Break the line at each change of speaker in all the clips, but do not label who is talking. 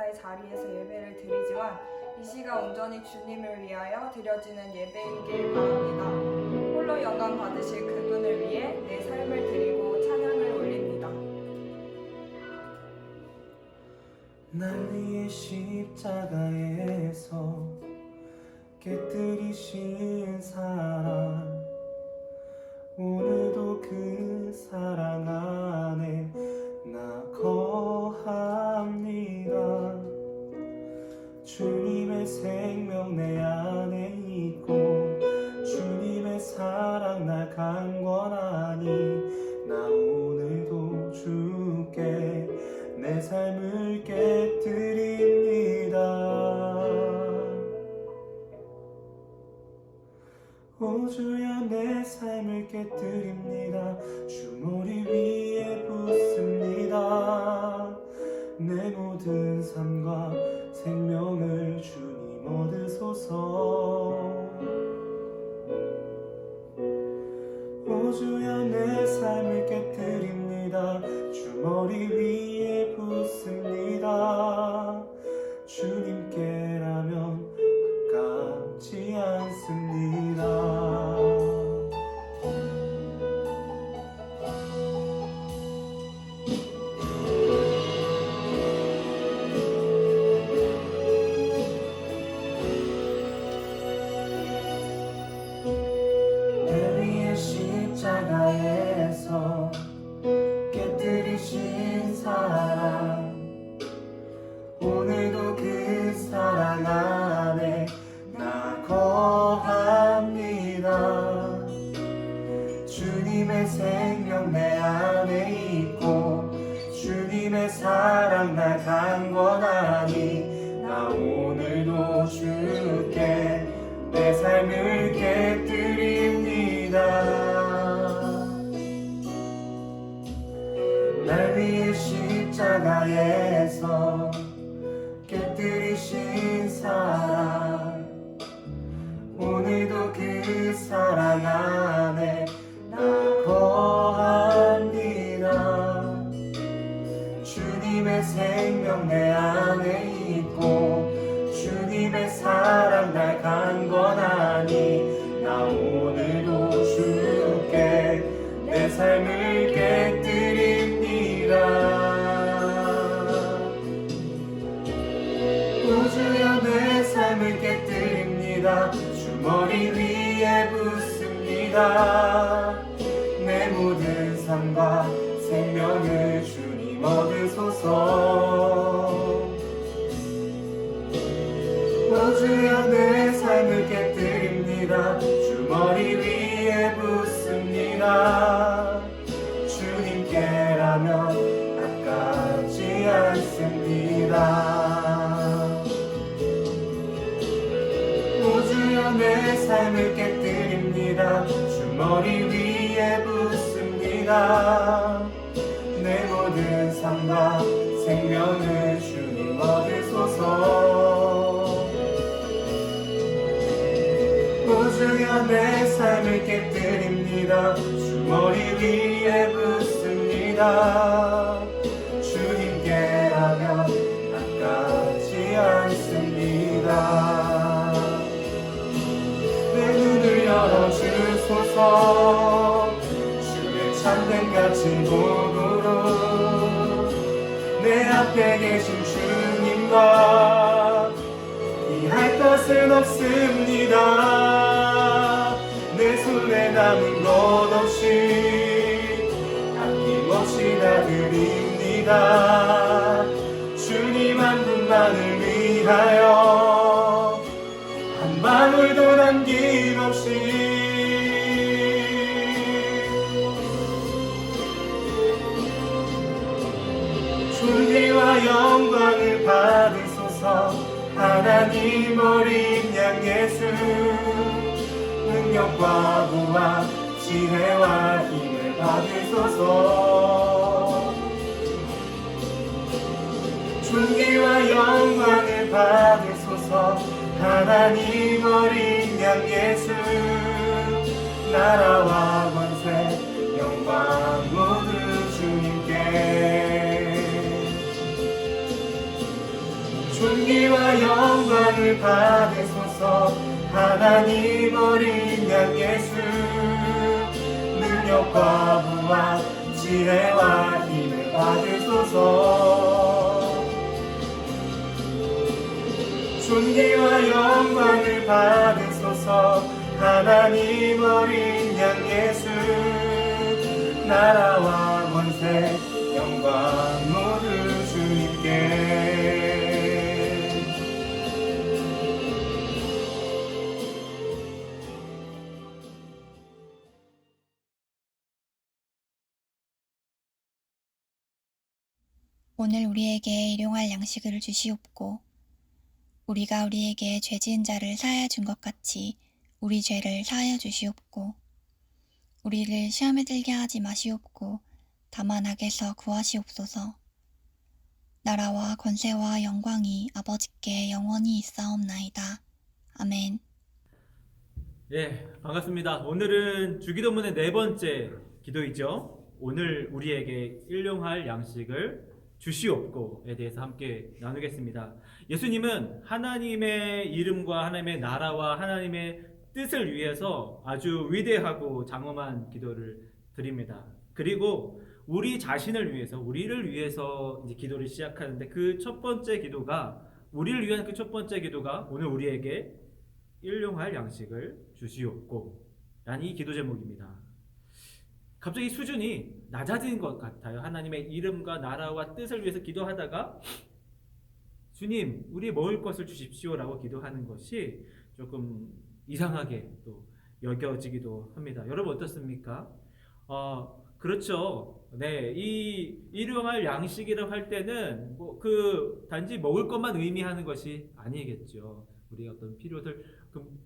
각자의 자리에서 예배를 드리지만 이 시간 온전히 주님을 위하여 드려지는 예배이길 바랍니다. 홀로 영광 받으실 그분을 위해 내 삶을 드리고 찬양을 올립니다.
날 위해 십자가에서 깨뜨리신 사랑, 오늘도 그 사랑 안에 나 거합니다. 주님의 생명 내 안에 있고 주님의 사랑 날 강권하니 나 오늘도 주께 내 삶을 깨뜨립니다. 오 주여 내 삶을 깨뜨립니다. 주 머리 위에 붓습니다. 내 모든 삶과 생명을 주님 얻으소서. 오 주여 내 삶을 깨뜨립니다. 주 머리 위에 붓습니다. 주님께라면 아깝지 않습니다. 내 위에 십자가에서 깨뜨리신 사랑, 오늘도 그 사랑 안에 나 거합니다. 주님의 생명 내 안에 있고 주님의 사랑 날 강권하니 나 오늘도 주께 내 삶을 깨뜨립니다. 날 위해 십자가에서 깨뜨리신 사랑, 오늘도 그 사랑 안에 나 거합니다. 주님의 생명 내 안에 있고 주님의 사랑 날 강권하니 나 오늘도 주께 내 삶을 깨뜨립니다. 오 주여 내 삶을 깨뜨립니다. 주 머리 위에 붓습니다. 내 모든 삶과 생명을 주님 얻으소서. 오 주여 내 삶을 깨뜨립니다. 주 머리 위에 붓습니다. 주님께라면 아깝지 않습니다. 오 주여 내 삶을 깨뜨립니다. 주 머리 위에 붓습니다. 내 모든 삶과 생명을 주님 얻으소서. 오 주여 내 삶을 깨뜨립니다. 주 머리 위에 붓습니다. 주님께라면 아깝지 않습니다. 내 눈을 열어주소서. 주의 참된 가치 복으로 내 앞에 계신 주님과 이할 것은 없습니다. 내 손에 남은 것 없이 아낌없이 다 드립니다. 주님 한 분만을 위하여 한 방울도 남김없이 존귀와 영광을 받으소서. 하나님 어린 양 예수, 능력과 부와 지혜와 힘을 받으소서. 존귀와 영광을 받으소서. 하나님 어린 양 예수, 나라와 권세 영광 모두 주님께. 존귀와 영광을 받으소서. 하나님 어린 양 예수, 능력과 부와 지혜와 힘을 받으소서. 존귀와 영광을 받으소서. 하나님 어린 양 예수, 나라와 권세 영광 모두 주님께.
오늘 우리에게 일용할 양식을 주시옵고 우리가 우리에게 죄 지은 자를 사하여 준 것 같이 우리 죄를 사하여 주시옵고 우리를 시험에 들게 하지 마시옵고 다만 악에서 구하시옵소서. 나라와 권세와 영광이 아버지께 영원히 있사옵나이다. 아멘.
예, 반갑습니다. 오늘은 주기도문의 네 번째 기도이죠. 오늘 우리에게 일용할 양식을 주시옵고에 대해서 함께 나누겠습니다. 예수님은 하나님의 이름과 하나님의 나라와 하나님의 뜻을 위해서 아주 위대하고 장엄한 기도를 드립니다. 그리고 우리 자신을 위해서, 우리를 위해서 이제 기도를 시작하는데 그 첫 번째 기도가, 우리를 위한 그 첫 번째 기도가 오늘 우리에게 일용할 양식을 주시옵고 라는 이 기도 제목입니다. 갑자기 수준이 낮아진 것 같아요. 하나님의 이름과 나라와 뜻을 위해서 기도하다가 주님, 우리 먹을 것을 주십시오 라고 기도하는 것이 조금 이상하게 또 여겨지기도 합니다. 여러분 어떻습니까? 그렇죠. 네, 이 일용할 양식이라고 할 때는 그 단지 먹을 것만 의미하는 것이 아니겠죠. 우리 어떤 필요들,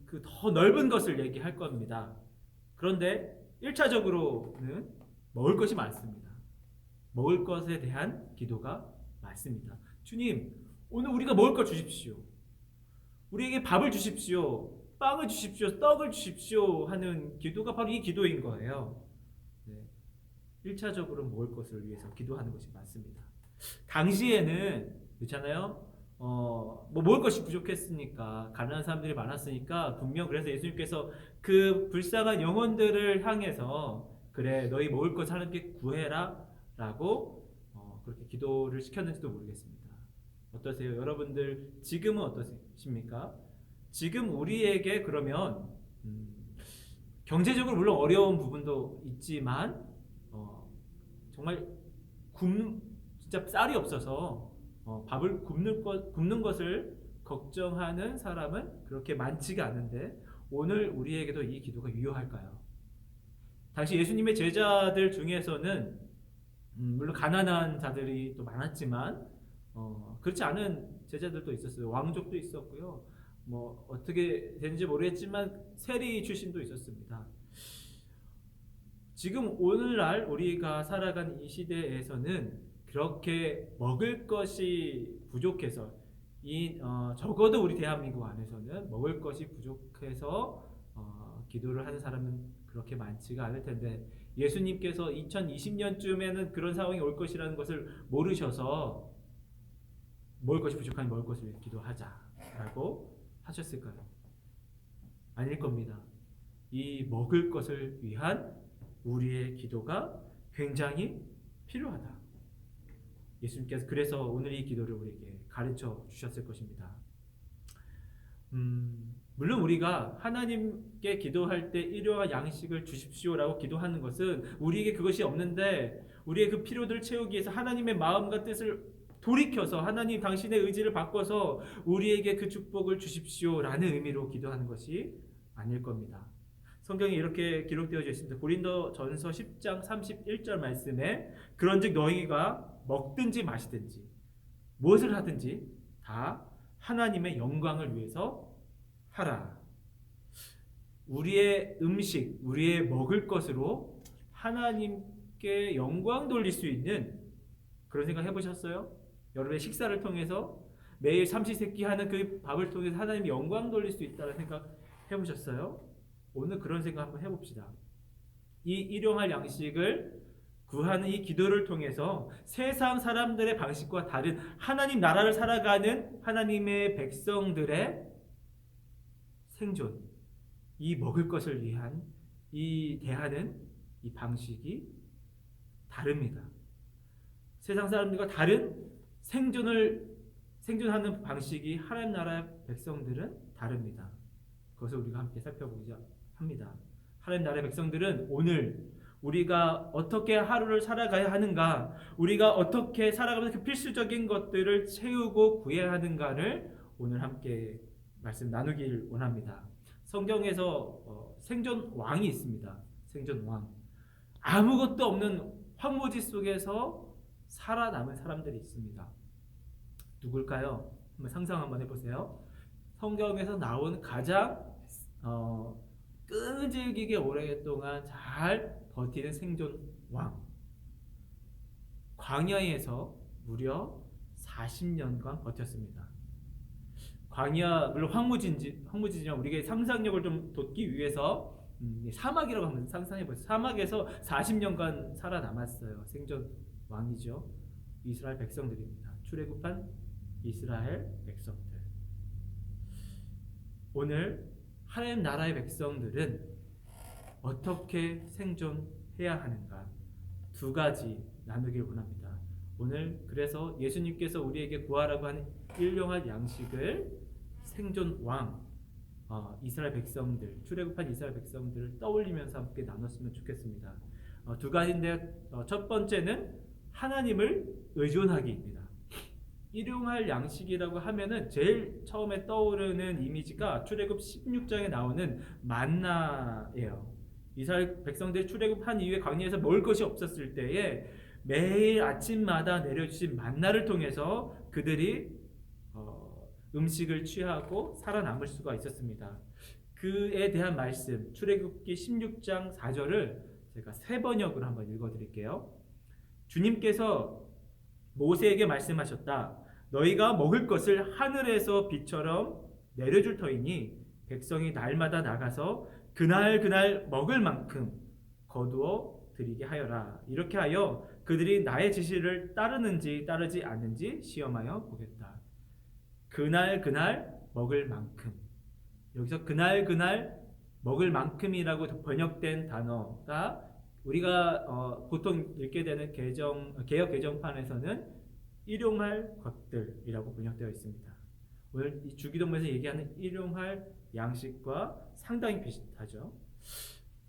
그 더 넓은 것을 얘기할 겁니다. 그런데 1차적으로는 먹을 것이 많습니다. 먹을 것에 대한 기도가 많습니다. 주님, 오늘 우리가 먹을 것 주십시오. 우리에게 밥을 주십시오. 빵을 주십시오. 떡을 주십시오. 하는 기도가 바로 이 기도인 거예요. 네. 1차적으로 먹을 것을 위해서 기도하는 것이 맞습니다. 당시에는 그렇잖아요. 뭐 먹을 것이 부족했으니까, 가난한 사람들이 많았으니까 분명 그래서 예수님께서 그 불쌍한 영혼들을 향해서 그래 너희 먹을 것 하나님께 구해라 라고 그렇게 기도를 시켰는지도 모르겠습니다. 어떠세요? 여러분들 지금은 어떠십니까? 지금 우리에게 그러면 경제적으로 물론 어려운 부분도 있지만 정말 진짜 쌀이 없어서 밥을 굽는 것을 걱정하는 사람은 그렇게 많지가 않은데 오늘 우리에게도 이 기도가 유효할까요? 당시 예수님의 제자들 중에서는 물론 가난한 자들이 또 많았지만 그렇지 않은 제자들도 있었어요. 왕족도 있었고요. 뭐 어떻게 되는지 모르겠지만 세리 출신도 있었습니다. 지금 오늘날 우리가 살아가는 이 시대에서는 그렇게 먹을 것이 부족해서 적어도 우리 대한민국 안에서는 먹을 것이 부족해서 기도를 하는 사람은 그렇게 많지가 않을 텐데 예수님께서 2020년쯤에는 그런 상황이 올 것이라는 것을 모르셔서 먹을 것이 부족하니 먹을 것을 위해 기도하자라고 하셨을까요? 아닐 겁니다. 이 먹을 것을 위한 우리의 기도가 굉장히 필요하다. 예수님께서 그래서 오늘 이 기도를 우리에게 가르쳐 주셨을 것입니다. 물론 우리가 하나님께 기도할 때 일용할 양식을 주십시오라고 기도하는 것은 우리에게 그것이 없는데 우리의 그 필요들을 채우기 위해서 하나님의 마음과 뜻을 돌이켜서 하나님 당신의 의지를 바꿔서 우리에게 그 축복을 주십시오라는 의미로 기도하는 것이 아닐 겁니다. 성경에 이렇게 기록되어 있습니다. 고린도전서 10장 31절 말씀에 그런즉 너희가 먹든지 마시든지 무엇을 하든지 다 하나님의 영광을 위해서 하라. 우리의 음식, 우리의 먹을 것으로 하나님께 영광 돌릴 수 있는 그런 생각 해보셨어요? 여러분의 식사를 통해서 매일 삼시세끼 하는 그 밥을 통해서 하나님 영광 돌릴 수 있다는 생각 해보셨어요? 오늘 그런 생각 한번 해봅시다. 이 일용할 양식을 구하는 이 기도를 통해서 세상 사람들의 방식과 다른 하나님 나라를 살아가는 하나님의 백성들의 생존, 이 먹을 것을 위한 이 대하는 이 방식이 다릅니다. 세상 사람들과 다른 생존하는 방식이 하나님 나라의 백성들은 다릅니다. 그것을 우리가 함께 살펴보자 합니다. 하나님 나라의 백성들은 오늘 우리가 어떻게 하루를 살아가야 하는가, 우리가 어떻게 살아가면서 그 필수적인 것들을 채우고 구해야 하는가를 오늘 함께 말씀 나누길 원합니다. 성경에서 생존 왕이 있습니다. 생존 왕. 아무것도 없는 황무지 속에서 살아남은 사람들이 있습니다. 누굴까요? 한번 상상 한번 해보세요. 성경에서 나온 가장 끈질기게 오랫동안 잘 버티는 생존 왕. 광야에서 무려 40년간 버텼습니다. 광야, 물론 황무지지만 우리에게 상상력을 좀 돋기 위해서 사막이라고 한번 상상해보세요. 사막에서 40년간 살아남았어요. 생존 왕이죠. 이스라엘 백성들입니다. 출애굽한 이스라엘 백성들. 오늘 하나님 나라의 백성들은 어떻게 생존해야 하는가, 두 가지 나누길 원합니다. 오늘 그래서 예수님께서 우리에게 구하라고 하는 일용할 양식을 생존 왕, 이스라엘 백성들, 출애굽한 이스라엘 백성들을 떠올리면서 함께 나눴으면 좋겠습니다. 두 가지인데 첫 번째는 하나님을 의존하기입니다. 일용할 양식이라고 하면은 제일 처음에 떠오르는 이미지가 출애굽 16장에 나오는 만나예요. 이스라엘 백성들이 출애굽한 이후에 광야에서 먹을 것이 없었을 때에 매일 아침마다 내려주신 만나를 통해서 그들이 음식을 취하고 살아남을 수가 있었습니다. 그에 대한 말씀, 출애굽기 16장 4절을 제가 세 번역으로 한번 읽어드릴게요. 주님께서 모세에게 말씀하셨다. 너희가 먹을 것을 하늘에서 비처럼 내려줄 터이니 백성이 날마다 나가서 그날 먹을 만큼 거두어 드리게 하여라. 이렇게 하여 그들이 나의 지시를 따르는지 따르지 않는지 시험하여 보겠다. 그날 먹을 만큼. 여기서 그날 먹을 만큼이라고 번역된 단어가 우리가 보통 읽게 되는 개역 개정판에서는 일용할 것들이라고 번역되어 있습니다. 오늘 이 주기도문에서 얘기하는 일용할 양식과 상당히 비슷하죠.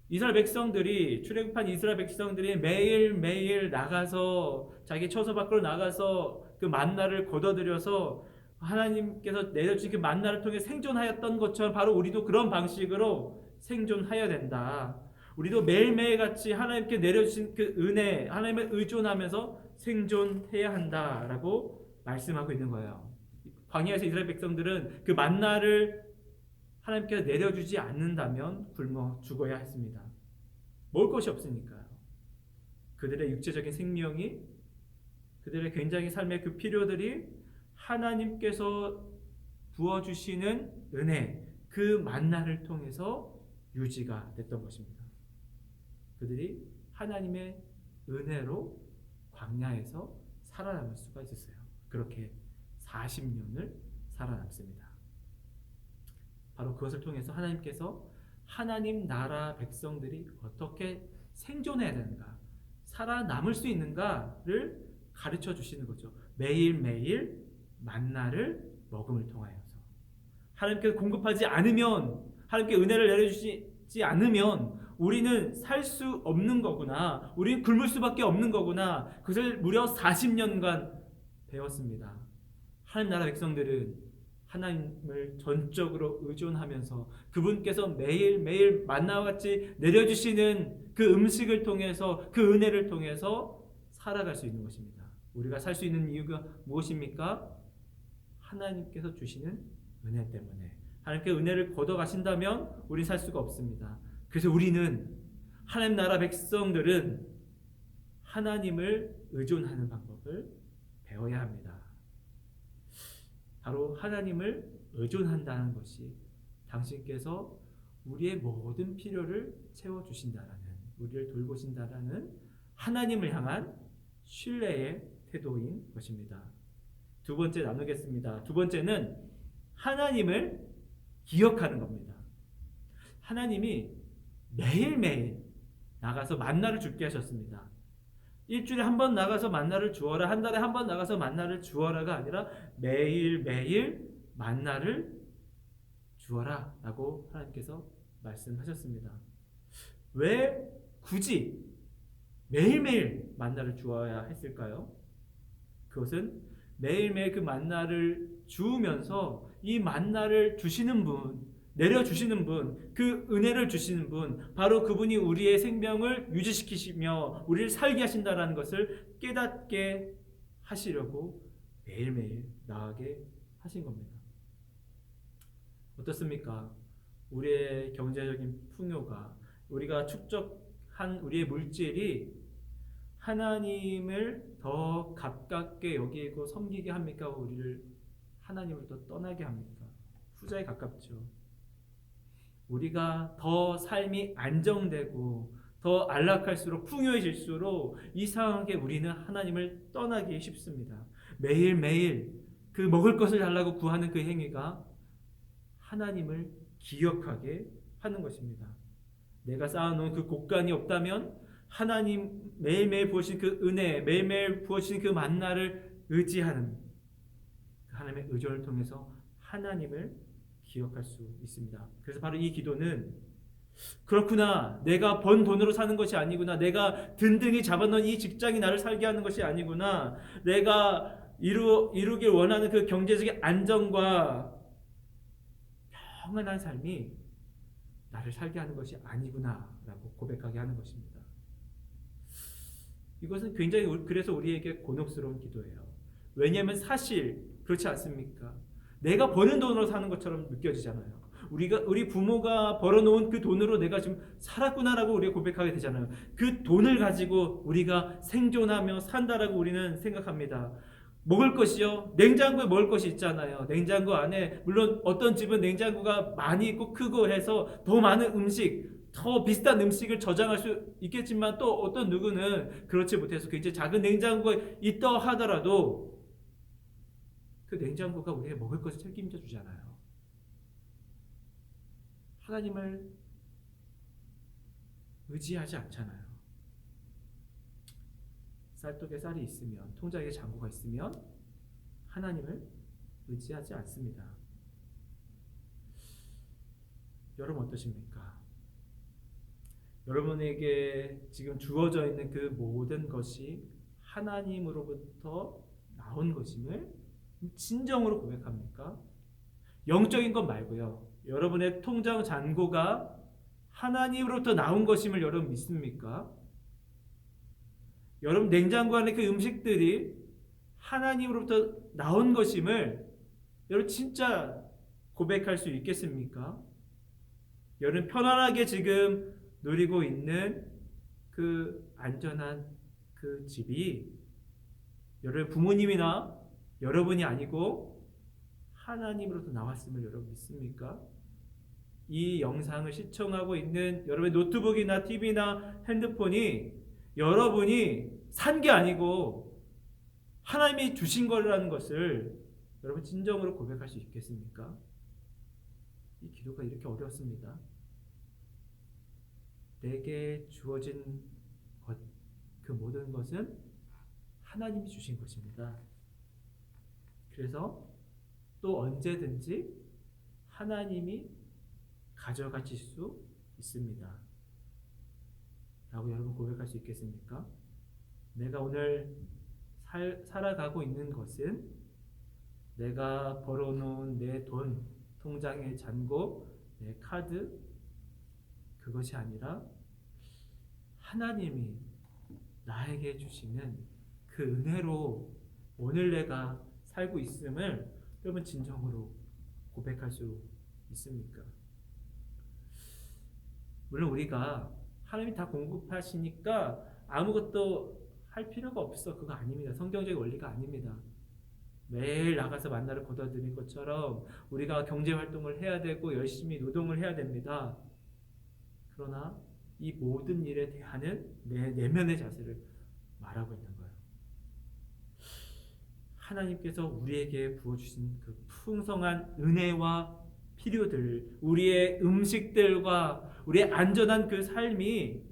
이스라엘 백성들이, 출애굽한 이스라엘 백성들이 매일 나가서 자기 처소 밖으로 나가서 그 만나를 거둬들여서 하나님께서 내려주신 그 만나를 통해 생존하였던 것처럼 바로 우리도 그런 방식으로 생존해야 된다. 우리도 매일매일 같이 하나님께 내려주신 그 은혜, 하나님을 의존하면서 생존해야 한다라고 말씀하고 있는 거예요. 광야에서 이스라엘 백성들은 그 만나를 하나님께서 내려주지 않는다면 굶어 죽어야 했습니다. 먹을 것이 없으니까요. 그들의 육체적인 생명이, 그들의 굉장히 삶의 그 필요들이 하나님께서 부어주시는 은혜, 그 만나를 통해서 유지가 됐던 것입니다. 그들이 하나님의 은혜로 광야에서 살아남을 수가 있었어요. 그렇게 40년을 살아남습니다. 바로 그것을 통해서 하나님께서 하나님 나라 백성들이 어떻게 생존해야 되는가, 살아남을 수 있는가를 가르쳐 주시는 거죠. 매일매일 만나를 먹음을 통하여서 하나님께서 공급하지 않으면, 하나님께 은혜를 내려주시지 않으면 우리는 살 수 없는 거구나, 우리는 굶을 수밖에 없는 거구나. 그것을 무려 40년간 배웠습니다. 하나님 나라 백성들은 하나님을 전적으로 의존하면서 그분께서 매일매일 만나와 같이 내려주시는 그 음식을 통해서, 그 은혜를 통해서 살아갈 수 있는 것입니다. 우리가 살 수 있는 이유가 무엇입니까? 하나님께서 주시는 은혜 때문에. 하나님께 은혜를 걷어 가신다면 우리 살 수가 없습니다. 그래서 우리는, 하나님 나라 백성들은 하나님을 의존하는 방법을 배워야 합니다. 바로 하나님을 의존한다는 것이 당신께서 우리의 모든 필요를 채워주신다라는, 우리를 돌보신다라는 하나님을 향한 신뢰의 태도인 것입니다. 두 번째 나누겠습니다. 두 번째는 하나님을 기억하는 겁니다. 하나님이 매일매일 나가서 만나를 줍게 하셨습니다. 일주일에 한 번 나가서 만나를 주어라, 한 달에 한 번 나가서 만나를 주어라가 아니라 매일매일 만나를 주어라 라고 하나님께서 말씀하셨습니다. 왜 굳이 매일매일 만나를 주어야 했을까요? 그것은 매일매일 그 만나를 주우면서 이 만나를 주시는 분, 내려주시는 분, 그 은혜를 주시는 분, 바로 그분이 우리의 생명을 유지시키시며 우리를 살게 하신다는 것을 깨닫게 하시려고 매일매일 나가게 하신 겁니다. 어떻습니까? 우리의 경제적인 풍요가, 우리가 축적한 우리의 물질이 하나님을 더 가깝게 여기고 섬기게 합니까? 우리를 하나님을 더 떠나게 합니까? 후자에 가깝죠. 우리가 더 삶이 안정되고 더 안락할수록 풍요해질수록 이상하게 우리는 하나님을 떠나기 쉽습니다. 매일매일 그 먹을 것을 달라고 구하는 그 행위가 하나님을 기억하게 하는 것입니다. 내가 쌓아놓은 그 곳간이 없다면 하나님 매일매일 부어주신 그 은혜, 매일매일 부어주신 그 만나를 의지하는 하나님의 의존을 통해서 하나님을 기억할 수 있습니다. 그래서 바로 이 기도는 그렇구나, 내가 번 돈으로 사는 것이 아니구나, 내가 든든히 잡아놓은 이 직장이 나를 살게 하는 것이 아니구나, 내가 이루길 원하는 그 경제적인 안정과 평안한 삶이 나를 살게 하는 것이 아니구나 라고 고백하게 하는 것입니다. 이것은 굉장히 그래서 우리에게 곤혹스러운 기도예요. 왜냐하면 사실 그렇지 않습니까? 내가 버는 돈으로 사는 것처럼 느껴지잖아요. 우리 부모가 벌어놓은 그 돈으로 내가 지금 살았구나라고 우리가 고백하게 되잖아요. 그 돈을 가지고 우리가 생존하며 산다라고 우리는 생각합니다. 먹을 것이요, 냉장고에 먹을 것이 있잖아요. 냉장고 안에 물론 어떤 집은 냉장고가 많이 있고 크고 해서 더 많은 음식, 더 비슷한 음식을 저장할 수 있겠지만 또 어떤 누구는 그렇지 못해서 굉장히 작은 냉장고가 있다 하더라도 그 냉장고가 우리의 먹을 것을 책임져 주잖아요. 하나님을 의지하지 않잖아요. 쌀독에 쌀이 있으면, 통장에 잔고가 있으면 하나님을 의지하지 않습니다. 여러분 어떠십니까? 여러분에게 지금 주어져 있는 그 모든 것이 하나님으로부터 나온 것임을 진정으로 고백합니까? 영적인 것 말고요. 여러분의 통장 잔고가 하나님으로부터 나온 것임을 여러분 믿습니까? 여러분 냉장고 안에 그 음식들이 하나님으로부터 나온 것임을 여러분 진짜 고백할 수 있겠습니까? 여러분 편안하게 지금 누리고 있는 그 안전한 그 집이 여러분 부모님이나 여러분이 아니고 하나님으로부터 나왔음을 여러분 믿습니까? 이 영상을 시청하고 있는 여러분의 노트북이나 TV나 핸드폰이 여러분이 산 게 아니고 하나님이 주신 거라는 것을 여러분 진정으로 고백할 수 있겠습니까? 이 기도가 이렇게 어렵습니다. 내게 주어진 것, 그 모든 것은 하나님이 주신 것입니다. 그래서 또 언제든지 하나님이 가져가실 수 있습니다. 라고 여러분 고백할 수 있겠습니까? 내가 오늘 살아가고 있는 것은 내가 벌어놓은 내 돈, 통장의 잔고, 내 카드, 그것이 아니라 하나님이 나에게 주시는 그 은혜로 오늘 내가 살고 있음을 여러분 진정으로 고백할 수 있습니까? 물론 우리가 하나님이 다 공급하시니까 아무것도 할 필요가 없어, 그거 아닙니다. 성경적인 원리가 아닙니다. 매일 나가서 만나를 거둬들인 것처럼 우리가 경제활동을 해야 되고 열심히 노동을 해야 됩니다. 그러나 이 모든 일에 대하는 내 내면의 자세를 말하고 있는 거예요. 하나님께서 우리에게 부어주신 그 풍성한 은혜와 필요들, 우리의 음식들과 우리의 안전한 그 삶이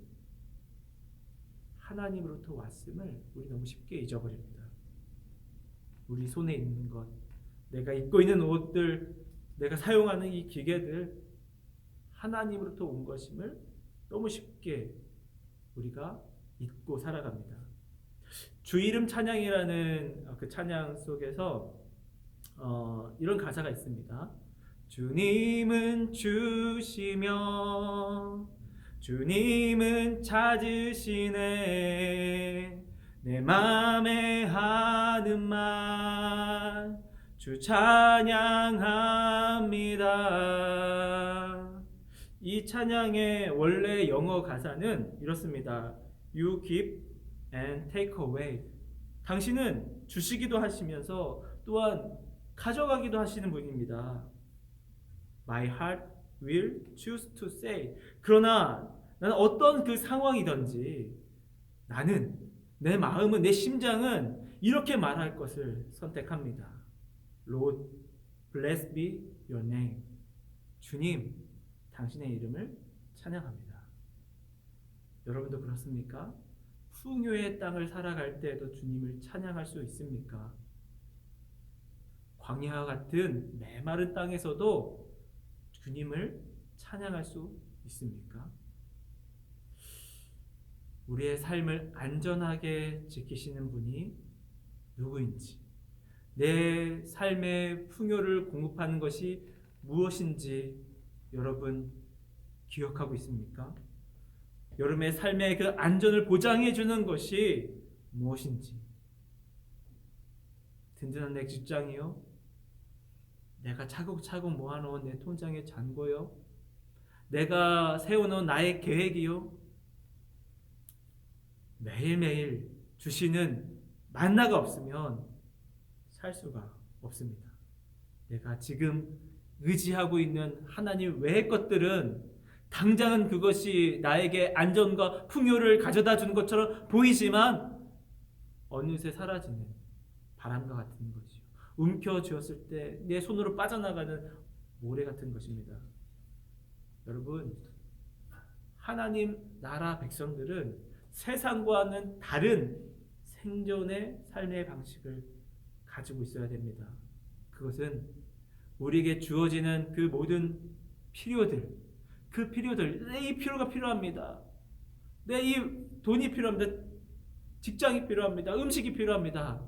하나님으로부터 왔음을 우리 너무 쉽게 잊어버립니다. 우리 손에 있는 것, 내가 입고 있는 옷들, 내가 사용하는 이 기계들, 하나님으로부터 온 것임을 너무 쉽게 우리가 잊고 살아갑니다. 주 이름 찬양이라는 그 찬양 속에서 이런 가사가 있습니다. 주님은 주시며 주님은 찾으시네 내 맘에 하는 말 주 찬양합니다. 이 찬양의 원래 영어 가사는 이렇습니다. You give and take away. 당신은 주시기도 하시면서 또한 가져가기도 하시는 분입니다. My heart will choose to say. 그러나 나는 어떤 그 상황이든지 나는 내 마음은 내 심장은 이렇게 말할 것을 선택합니다. Lord, blessed be your name. 주님, 당신의 이름을 찬양합니다. 여러분도 그렇습니까? 풍요의 땅을 살아갈 때에도 주님을 찬양할 수 있습니까? 광야와 같은 메마른 땅에서도 주님을 찬양할 수 있습니까? 우리의 삶을 안전하게 지키시는 분이 누구인지, 내 삶의 풍요를 공급하는 것이 무엇인지 여러분 기억하고 있습니까? 여러분의 삶의 그 안전을 보장해 주는 것이 무엇인지, 든든한 내 직장이요? 내가 차곡차곡 모아놓은 내 통장의 잔고요? 내가 세워놓은 나의 계획이요? 매일매일 주시는 만나가 없으면 살 수가 없습니다. 내가 지금 의지하고 있는 하나님 외의 것들은 당장은 그것이 나에게 안전과 풍요를 가져다 주는 것처럼 보이지만 어느새 사라지는 바람과 같은 것이요. 움켜쥐었을 때 내 손으로 빠져나가는 모래 같은 것입니다. 여러분, 하나님 나라 백성들은 세상과는 다른 생존의 삶의 방식을 가지고 있어야 됩니다. 그것은 우리에게 주어지는 그 모든 필요들, 그 필요들, 내 이 필요가 필요합니다. 내 이 돈이 필요합니다. 직장이 필요합니다. 음식이 필요합니다.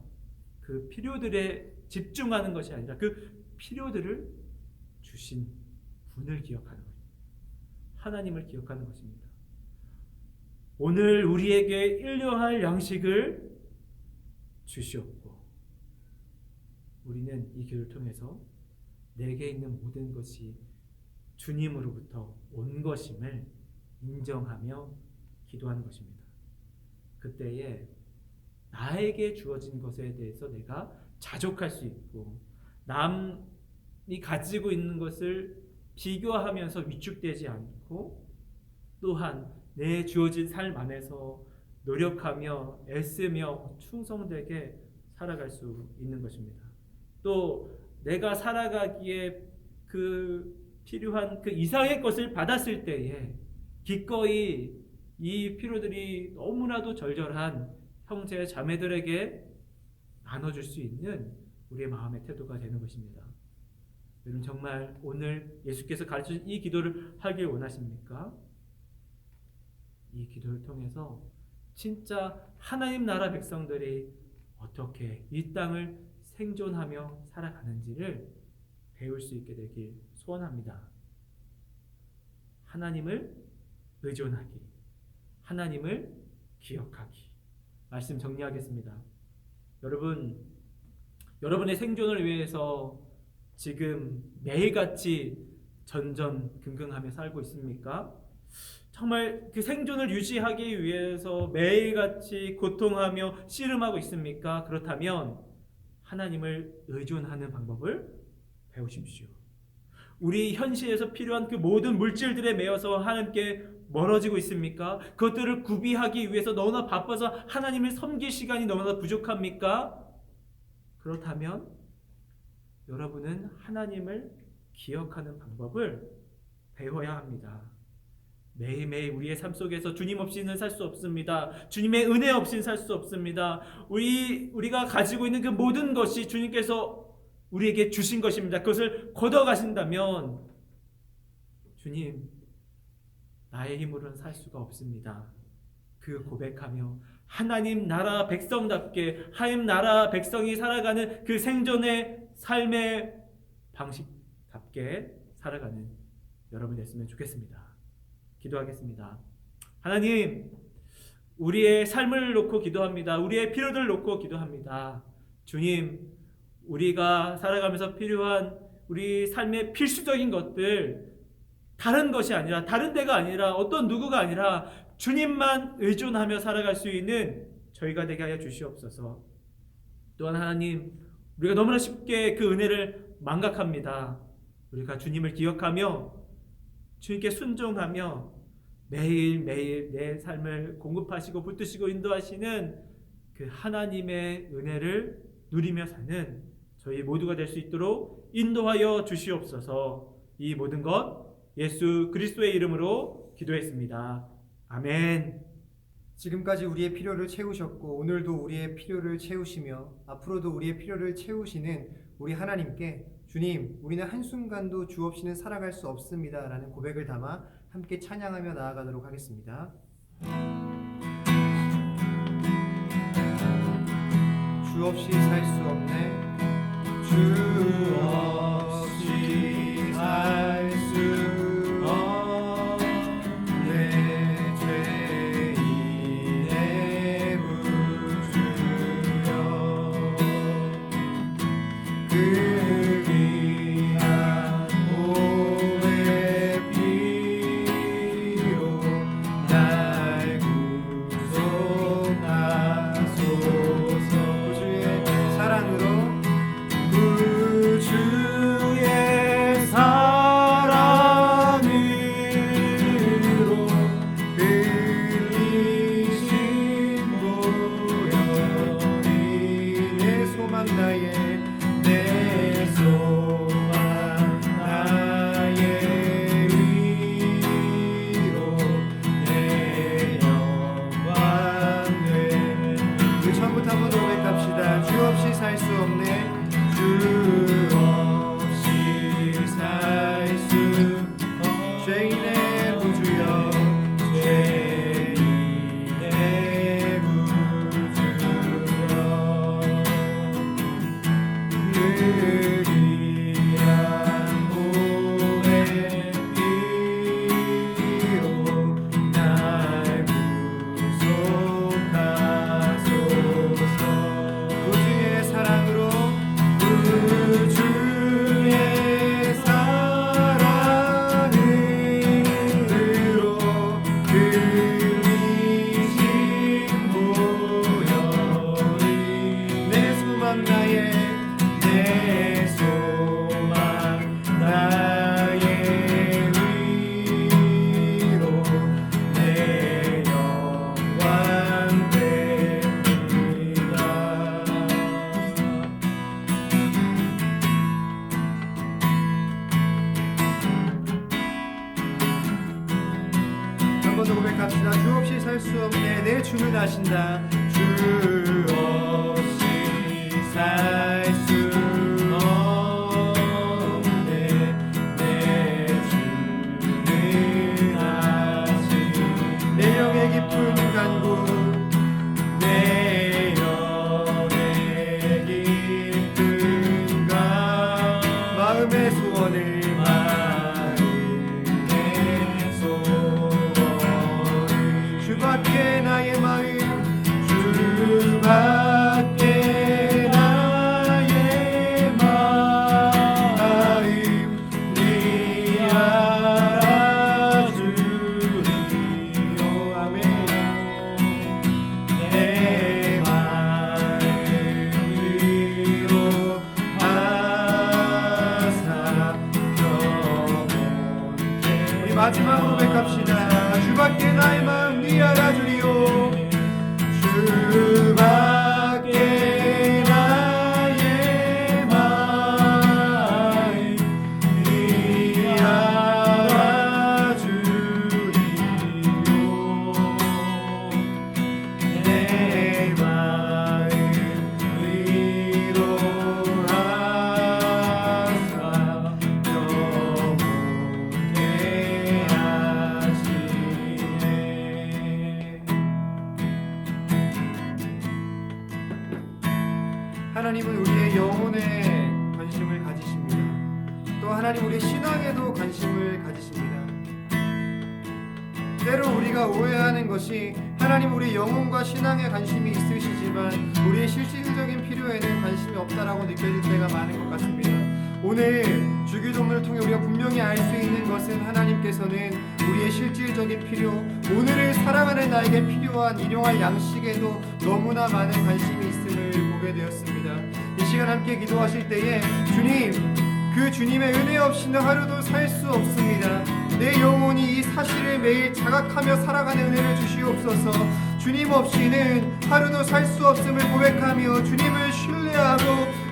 그 필요들에 집중하는 것이 아니라 그 필요들을 주신 분을 기억하는 것입니다. 하나님을 기억하는 것입니다. 오늘 우리에게 일용할 양식을 주시옵고, 우리는 이 기도를 통해서 내게 있는 모든 것이 주님으로부터 온 것임을 인정하며 기도하는 것입니다. 그때에 나에게 주어진 것에 대해서 내가 자족할 수 있고, 남이 가지고 있는 것을 비교하면서 위축되지 않고, 또한 내 주어진 삶 안에서 노력하며 애쓰며 충성되게 살아갈 수 있는 것입니다. 또 내가 살아가기에 그 필요한 그 이상의 것을 받았을 때에 기꺼이 이 필요들이 너무나도 절절한 형제 자매들에게 나눠줄 수 있는 우리의 마음의 태도가 되는 것입니다. 여러분, 정말 오늘 예수께서 가르쳐준 이 기도를 하길 원하십니까? 이 기도를 통해서 진짜 하나님 나라 백성들이 어떻게 이 땅을 생존하며 살아가는지를 배울 수 있게 되길 소원합니다. 하나님을 의존하기, 하나님을 기억하기. 말씀 정리하겠습니다. 여러분, 여러분의 생존을 위해서 지금 매일같이 전전긍긍하며 살고 있습니까? 정말 그 생존을 유지하기 위해서 매일같이 고통하며 씨름하고 있습니까? 그렇다면 하나님을 의존하는 방법을 배우십시오. 우리 현실에서 필요한 그 모든 물질들에 매여서 하나님께 멀어지고 있습니까? 그것들을 구비하기 위해서 너무나 바빠서 하나님을 섬길 시간이 너무나 부족합니까? 그렇다면 여러분은 하나님을 기억하는 방법을 배워야 합니다. 매일매일 우리의 삶 속에서 주님 없이는 살 수 없습니다. 주님의 은혜 없이는 살 수 없습니다. 우리가 가지고 있는 그 모든 것이 주님께서 우리에게 주신 것입니다. 그것을 걷어가신다면 주님, 나의 힘으로는 살 수가 없습니다. 그 고백하며 하나님 나라 백성답게 하나님 나라 백성이 살아가는 그 생존의 삶의 방식답게 살아가는 여러분이 됐으면 좋겠습니다. 기도하겠습니다. 하나님, 우리의 삶을 놓고 기도합니다. 우리의 필요들을 놓고 기도합니다. 주님, 우리가 살아가면서 필요한 우리 삶의 필수적인 것들, 다른 것이 아니라, 다른 데가 아니라, 어떤 누구가 아니라 주님만 의존하며 살아갈 수 있는 저희가 되게 하여 주시옵소서. 또한 하나님, 우리가 너무나 쉽게 그 은혜를 망각합니다. 우리가 주님을 기억하며 주님께 순종하며 매일매일 내 삶을 공급하시고 붙드시고 인도하시는 그 하나님의 은혜를 누리며 사는 저희 모두가 될 수 있도록 인도하여 주시옵소서. 이 모든 것 예수 그리스도의 이름으로 기도했습니다. 아멘.
지금까지 우리의 필요를 채우셨고 오늘도 우리의 필요를 채우시며 앞으로도 우리의 필요를 채우시는 우리 하나님께 주님, 우리는 한순간도 주 없이는 살아갈 수 없습니다 라는 고백을 담아 함께 찬양하며 나아가도록 하겠습니다. 주 없이 살 수 없네, 주 없이 살 수 없네, 죄인의 구주여, 그 귀한 몸의 피로 날 구속하소서. 구주의 사랑으로, 구주의 사랑으로 흘리신 보혈이 내 소망 나의 내 소망 나의 위로 내 영광 되. 우리 처음부터 한번 고백합시다. 주 없이 살 수 없네, 주 없이 살 수 죄인의 구주여, 죄인의 구주여, 그 귀한 몸의 피로 날 구속하소서. 구주의 사랑으로, 구주의 사랑으로 흘리신 보혈이 내 소망 나의 내 소망 나의 위로 내 영광 됩니다. 한 번 더 고백합시다. 주 없이 살 수 없네, 내 주는 아신다. 주 없이 살 수 없네, 내 주는 아신. 내 영의 깊은 간구, 내 영의 깊은 간, 마음의 소원을 주밖에 나의 마음, 주밖에 나의 하나님은 우리의 영혼에 관심을 가지십니다. 또 하나님 우리의 신앙에도 관심을 가지십니다. 때로 우리가 오해하는 것이 하나님 우리의 영혼과 신앙에 관심이 있으시지만 우리의 실질적인 필요에는 관심이 없다라고 느껴질 때가 많은 것 같습니다. 오늘 주기도문을 통해 우리가 분명히 알 수 있는 것은 하나님께서는 우리의 실질적인 필요, 오늘을 살아가는 나에게 필요한 일용할 양식에도 너무나 많은 관심이 있음을 보게 되었습니다. 이 시간 함께 기도하실 때에 주님, 그 주님의 은혜 없이는 하루도 살 수 없습니다. 내 영혼이 이 사실을 매일 자각하며 살아가는 은혜를 주시옵소서. 주님 없이는 하루도 살 수 없음을 고백하며 주님을 신뢰하고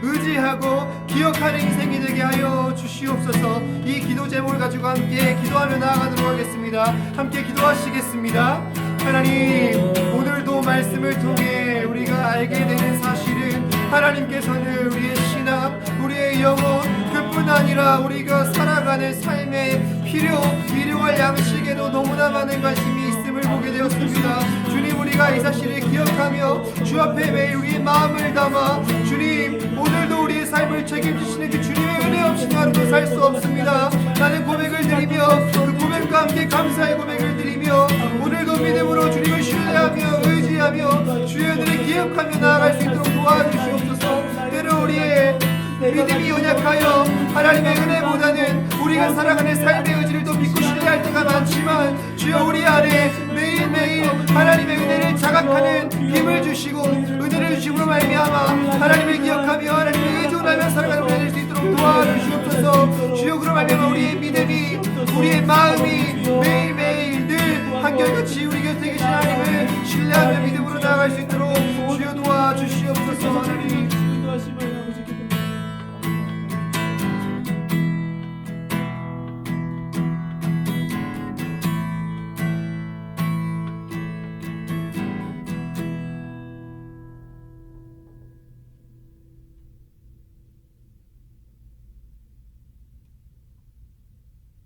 의지하고 기억하는 인생이 되게 하여 주시옵소서. 이 기도 제목을 가지고 함께 기도하며 나아가도록 하겠습니다. 함께 기도하시겠습니다. 하나님, 오늘도 말씀을 통해 우리가 알게 되는 사실은 하나님께서는 우리의 신앙, 우리의 영혼, 그뿐 아니라 우리가 살아가는 삶의 필요할 양식에도 너무나 많은 관심이 있음을 보게 되었습니다. 주님, 우리가 이 사실을 기억하며 주 앞에 매일 우리의 마음을 담아 주님, 오늘도 우리의 삶을 책임지시는 그 주님의 은혜 없이는 하루도 살 수 없습니다. 나는 고백을 드리며 그 고백과 함께 감사의 고백을 드리며 오늘도 믿음으로 주님을 신뢰하며 의지하며 주의 은혜를 기억하며 나아갈 수 있도록 도와주시옵소서. 때로 우리의 믿음이 연약하여 하나님의 은혜보다는 우리가 살아가는 삶의 의지를 더 믿고 신뢰할 때가 많지만 주여, 우리 안에 매일매일 하나님의 은혜를 자각하는 힘을 주시고 은혜를 주심으로 말미암아 하나님을 기억하며 하나님을 의존하며 살아가는 우리가 될 수 있도록 도와주시옵소서. 주여, 그로 말미암아 우리의 믿음이, 우리의 마음이 매일매일 늘 한결같이 우리 곁에 계신 하나님을 신뢰하며 믿음으로 나아갈 수 있도록 주여 도와주시옵소서. 하나님,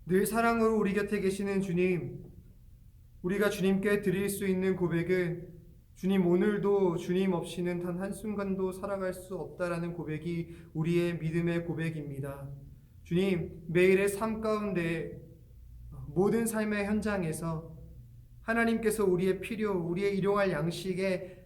늘 사랑으로 우리 곁에 계시는 주님, 우리가 주님께 드릴 수 있는 고백은 주님, 오늘도 주님 없이는 단 한순간도 살아갈 수 없다라는 고백이 우리의 믿음의 고백입니다. 주님, 매일의 삶 가운데 모든 삶의 현장에서 하나님께서 우리의 필요, 우리의 일용할 양식에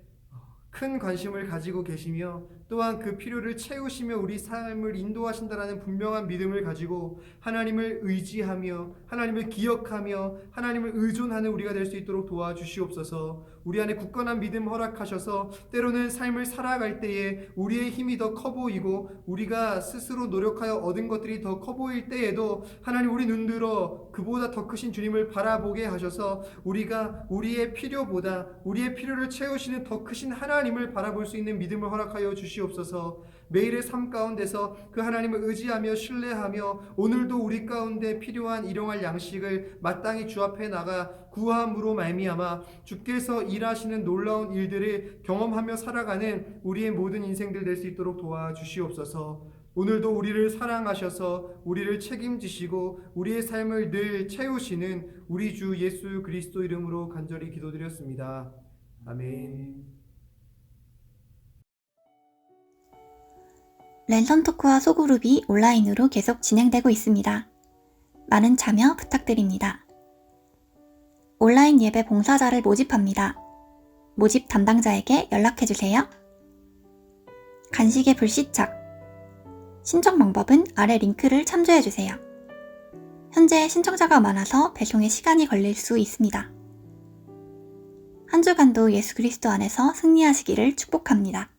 큰 관심을 가지고 계시며 또한 그 필요를 채우시며 우리 삶을 인도하신다라는 분명한 믿음을 가지고 하나님을 의지하며 하나님을 기억하며 하나님을 의존하는 우리가 될 수 있도록 도와주시옵소서. 우리 안에 굳건한 믿음 허락하셔서 때로는 삶을 살아갈 때에 우리의 힘이 더 커 보이고 우리가 스스로 노력하여 얻은 것들이 더 커 보일 때에도 하나님, 우리 눈들어 그보다 더 크신 주님을 바라보게 하셔서 우리가 우리의 필요보다 우리의 필요를 채우시는 더 크신 하나님을 바라볼 수 있는 믿음을 허락하여 주시옵소서. 매일의 삶 가운데서 그 하나님을 의지하며 신뢰하며 오늘도 우리 가운데 필요한 일용할 양식을 마땅히 주 앞에 나가 구함으로 말미암아 주께서 일하시는 놀라운 일들을 경험하며 살아가는 우리의 모든 인생들 될 수 있도록 도와주시옵소서. 오늘도 우리를 사랑하셔서 우리를 책임지시고 우리의 삶을 늘 채우시는 우리 주 예수 그리스도 이름으로 간절히 기도드렸습니다. 아멘.
랜선 토크와 소그룹이 온라인으로 계속 진행되고 있습니다. 많은 참여 부탁드립니다. 온라인 예배 봉사자를 모집합니다. 모집 담당자에게 연락해주세요. 간식의 불시착. 신청 방법은 아래 링크를 참조해주세요. 현재 신청자가 많아서 배송에 시간이 걸릴 수 있습니다. 한 주간도 예수 그리스도 안에서 승리하시기를 축복합니다.